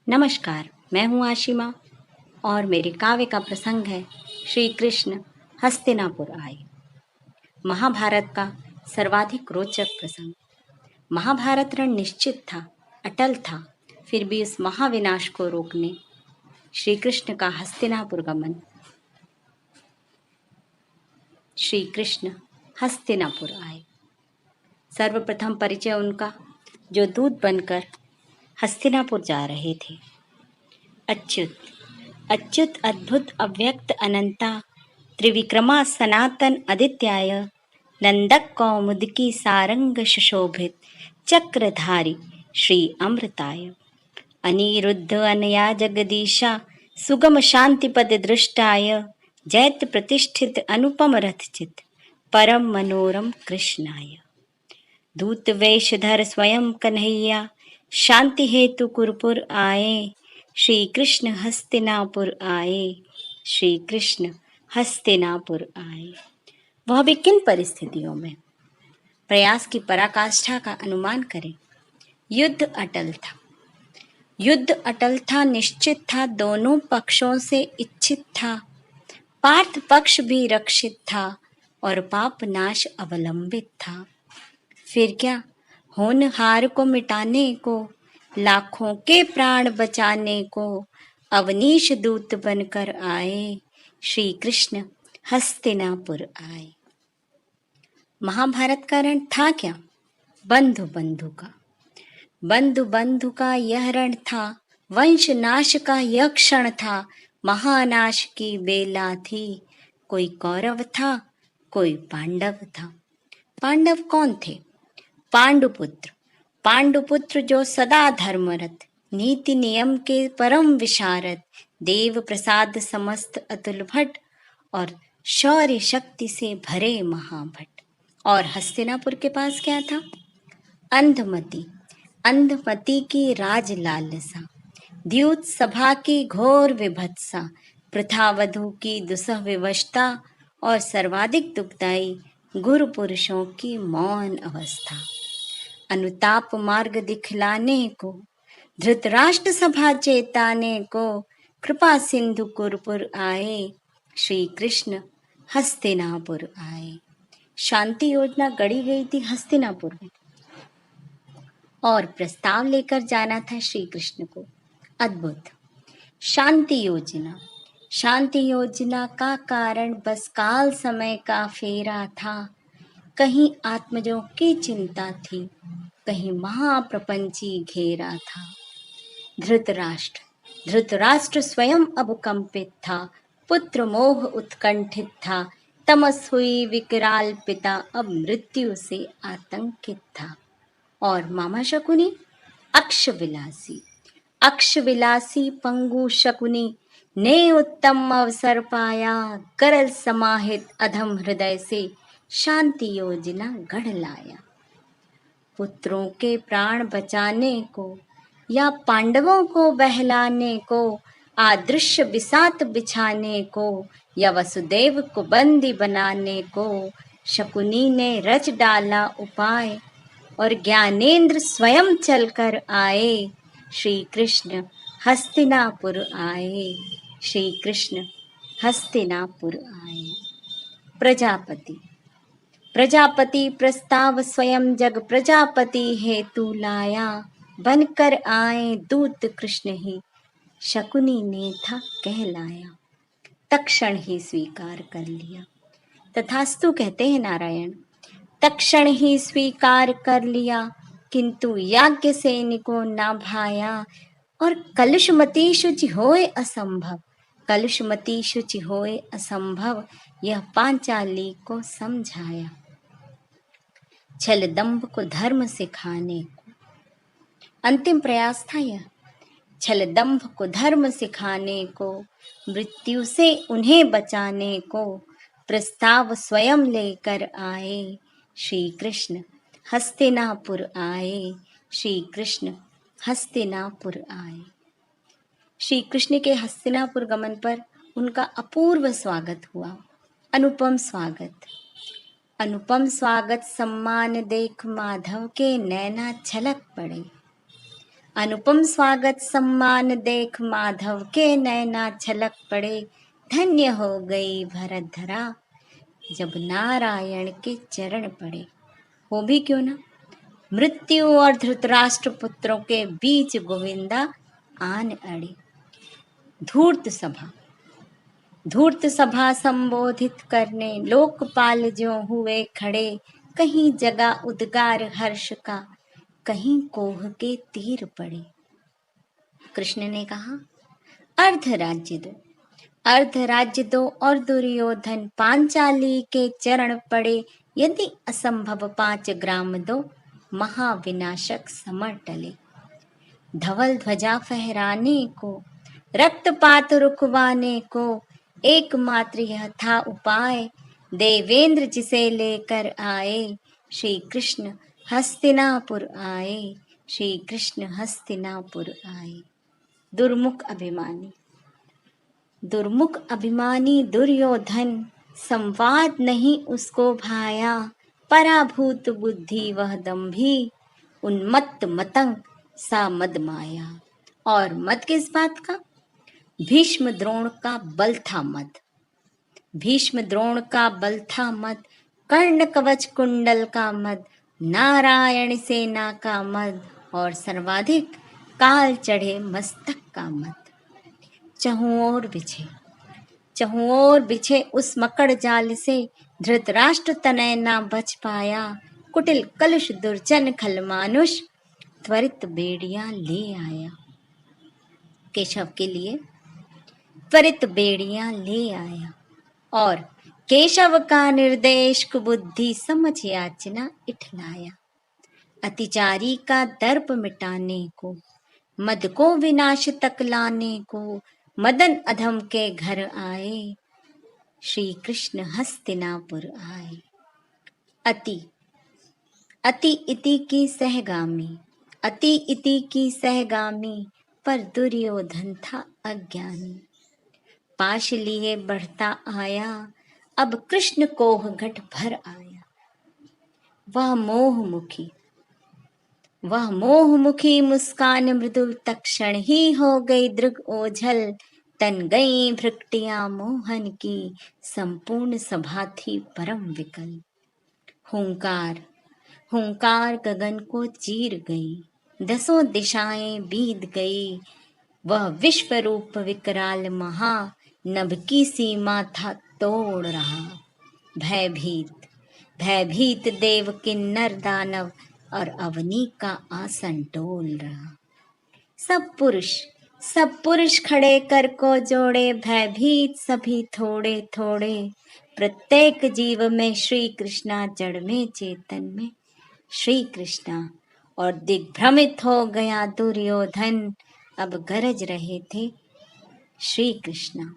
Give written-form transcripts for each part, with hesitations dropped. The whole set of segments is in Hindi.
नमस्कार, मैं हूँ आशिमा और मेरे काव्य का प्रसंग है श्री कृष्ण हस्तिनापुर आए। महाभारत का सर्वाधिक रोचक प्रसंग। महाभारत रण निश्चित था, अटल था, फिर भी उस महाविनाश को रोकने श्री कृष्ण का हस्तिनापुर गमन। श्री कृष्ण हस्तिनापुर आए। सर्वप्रथम परिचय उनका, जो दूत बनकर हस्तिनापुर जा रहे थे। अच्युत, अच्युत अद्भुत अव्यक्त अनंता त्रिविक्रमा सनातन आदित्याय नंदक कौमुदकी सारंग सुशोभित चक्रधारी श्री अमृताय अनिरुद्ध अनया जगदीशा सुगम शांति पद दृष्टाय जैत प्रतिष्ठित अनुपम रथचित परम मनोरम कृष्णाय दूत वेशधर स्वयं कन्हैया शांति हेतु कुरपुर आए। श्री कृष्ण हस्तिनापुर आए। श्री कृष्ण हस्तिनापुर आए। वह भी किन परिस्थितियों में? प्रयास की पराकाष्ठा का अनुमान करें। युद्ध अटल था, युद्ध अटल था, निश्चित था, दोनों पक्षों से इच्छित था। पार्थ पक्ष भी रक्षित था और पाप नाश अवलंबित था। फिर क्या, होनहार को मिटाने को, लाखों के प्राण बचाने को अवनीश दूत बनकर आए। श्री कृष्ण हस्तिनापुर आए। महाभारत का रण था क्या? बंधु बंधु का, बंधु बंधु का यह रण था। वंश नाश का यह क्षण था। महानाश की बेला थी। कोई कौरव था, कोई पांडव था। पांडव कौन थे? पांडुपुत्र, पांडुपुत्र जो सदा धर्मरत, नीति नियम के परम विशारद, देव प्रसाद समस्त अतुल भट्ट और शौर्य शक्ति से भरे महाभट्ट। और हस्तिनापुर के पास क्या था? अंधमती, अंधमती की राज लालसा, द्यूत सभा की घोर विभत्सा, प्रथावधू की दुसह विवशता और सर्वाधिक दुखदायी गुरु पुरुषों की मौन अवस्था। अनुताप मार्ग दिखलाने को, धृतराष्ट्र सभा चेताने को, कृपा सिंधु कुरपुर आए। श्री कृष्ण हस्तिनापुर आए। शांति योजना गढ़ी गई थी हस्तिनापुर में और प्रस्ताव लेकर जाना था श्री कृष्ण को। अद्भुत शांति योजना। शांति योजना का कारण बस काल समय का फेरा था। कहीं आत्मजों की चिंता थी, कहीं महाप्रपंची घेरा था। धृतराष्ट्र, धृतराष्ट्र स्वयं अब कंपित था। पुत्र मोह उत्कंठित था। तमस हुई विकराल पिता अब मृत्यु से आतंकित था। और मामा शकुनी, अक्षविलासी, अक्षविलासी पंगु शकुनी ने उत्तम अवसर पाया। करल समाहित अधम हृदय से शांति योजना गढ़ लाया। पुत्रों के प्राण बचाने को या पांडवों को बहलाने को, आदृश्य बिसात बिछाने को या वसुदेव को बंदी बनाने को शकुनी ने रच डाला उपाय और ज्ञानेंद्र स्वयं चलकर आए। श्री कृष्ण हस्तिनापुर आए। श्री कृष्ण हस्तिनापुर आए। प्रजापति, प्रजापति प्रस्ताव स्वयं जग प्रजापति हेतु लाया। बनकर आए दूत कृष्ण ही शकुनी ने था कहलाया। तक्षण ही स्वीकार कर लिया। तथास्तु कहते हैं नारायण। तक्षण ही स्वीकार कर लिया, किंतु याज्ञ सैनिको ना भाया। और कलुषमती शुचि होए असंभव, कलुषमती शुचि होए असंभव, यह पांचाली को समझाया। छल दंभ को धर्म सिखाने को अंतिम प्रयास था यह। छल दंभ को धर्म सिखाने को, मृत्यु से उन्हें बचाने को प्रस्ताव स्वयं लेकर आए। श्री कृष्ण हस्तिनापुर आए। श्री कृष्ण हस्तिनापुर आए। श्री कृष्ण के हस्तिनापुर गमन पर उनका अपूर्व स्वागत हुआ। अनुपम स्वागत, अनुपम स्वागत सम्मान देख माधव के नैना छलक पड़े। अनुपम स्वागत सम्मान देख माधव के नैना छलक पड़े। धन्य हो गई भरत धरा जब नारायण के चरण पड़े। हो भी क्यों ना, मृत्यु और धृतराष्ट्र पुत्रों के बीच गोविंदा आन अड़े। धूर्त सभा धूर्त सभा संबोधित करने लोकपाल ज्यों हुए खड़े। कहीं जगा उद्गार हर्ष का, कहीं कोह के तीर पड़े। कृष्ण ने कहा, अर्ध राज्य दो, अर्ध राज्य दो और दुर्योधन पांचाली के चरण पड़े। यदि असंभव 5 ग्राम दो, महाविनाशक समर टले। धवल ध्वजा फहराने को, रक्तपात रुकवाने को, एकमात्र यह था उपाय। देवेंद्र जिसे लेकर आए, श्री कृष्ण हस्तिनापुर आए, श्री कृष्ण हस्तिनापुर आए। दुर्मुख अभिमानी दुर्मुख अभिमानी दुर्योधन, संवाद नहीं उसको भाया। पराभूत बुद्धि वह दंभी, उन्मत्त मतंग सा मद माया। और मद किस बात का? भीष्म द्रोण का बल था मद, भीष्म द्रोण का बल था मद। कर्ण कवच कुंडल का मद, नारायण सेना का मद, और सर्वाधिक काल चढ़े मस्तक का मद। चहुं ओर बिछे उस मकड़ जाल से, धृतराष्ट्र तनय ना बच पाया। कुटिल कलुष दुर्जन खल मानुष, त्वरित बेड़ियां ले आया। केशव के लिए त्वरित बेड़ियां ले आया, और केशव का निर्देश कुबुद्धि समझ याचना इठलाया। अतिचारी का दर्प मिटाने को, मद को विनाश तक लाने को, मदन अधम के घर आए, श्री कृष्ण हस्तिनापुर आए। अति अति इति की सहगामी, अति इति की सहगामी, पर दुर्योधन था अज्ञानी। पाश लिए बढ़ता आया, अब कृष्ण कोह घट भर आया। वह मोहमुखी मुस्कान मृदुल तक्षण ही हो गई दृग ओझल। तन गई भृकुटियां मोहन की, संपूर्ण सभा थी परम विकल। हुंकार गगन को चीर गई, 10 दिशाएं बीत गई। वह विश्व रूप विकराल महा, नभ की सीमा था तोड़ रहा। भयभीत देव किन्नर दानव, और अवनी का आसन डोल रहा। सब पुरुष खड़े कर को जोड़े, भयभीत सभी थोड़े थोड़े। प्रत्येक जीव में श्री कृष्णा, जड़ में चेतन में श्री कृष्णा। और दिग्भ्रमित हो गया दुर्योधन, अब गरज रहे थे श्री कृष्णा।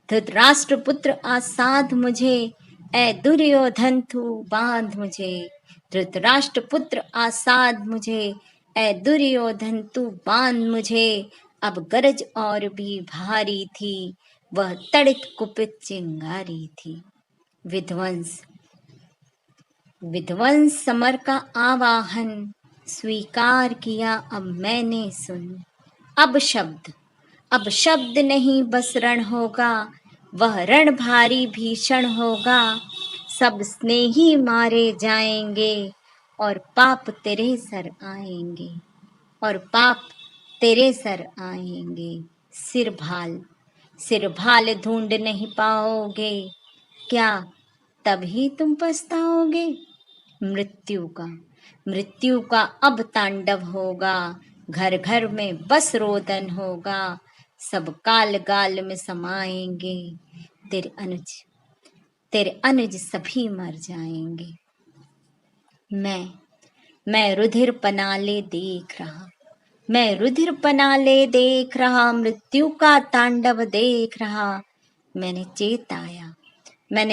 धृतराष्ट्रपुत्र आसाध मुझे, ऐ दुर्योधन तू बांध मुझे। धृतराष्ट्रपुत्र आसाद मुझे, ऐ दुर्योधन तू बांध मुझे। अब गरज और भी भारी थी, वह तड़ित कुपित चिंगारी थी। विध्वंस समर का आवाहन, स्वीकार किया अब मैंने सुन। अब शब्द नहीं बस रण होगा, वह रण भारी भीषण होगा। सब स्नेही मारे जाएंगे, और पाप तेरे सर आएंगे। सिर भाल ढूंढ नहीं पाओगे, क्या तभी तुम पछताओगे। मृत्यु का अब तांडव होगा, घर घर में बस रोदन होगा। सब काल गाल में समाएंगे, तेरे अनुज सभी मर जाएंगे। मैं रुधिर पनाले देख रहा, मृत्यु का तांडव देख रहा। मैंने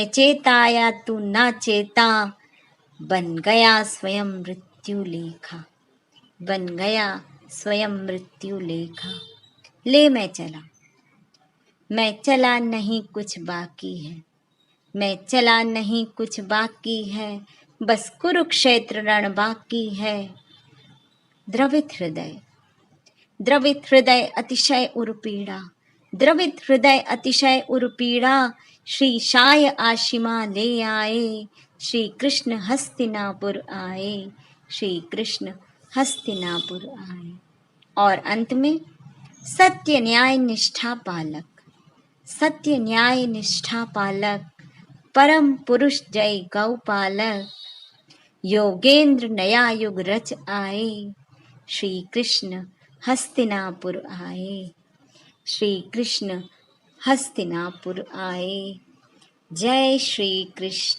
चेताया तू ना चेता, बन गया स्वयं मृत्यु लेखा। ले मैं चला नहीं कुछ बाकी है, बस कुरुक्षेत्र रण बाकी है। द्रवित हृदय, द्रवित हृदय अतिशय उर्पीड़ा, द्रवित हृदय अतिशय उर्पीड़ा, श्री शाय आशिमा ले आए, श्री कृष्ण हस्तिनापुर आए, श्री कृष्ण हस्तिनापुर आए। और अंत में सत्य न्याय निष्ठा पालक, सत्य न्याय निष्ठा पालक, परम पुरुष जय गौपालक, योगेंद्र नया युग रच आए, श्री कृष्ण हस्तिनापुर आए, श्री कृष्ण हस्तिनापुर आए। जय श्री कृष्ण।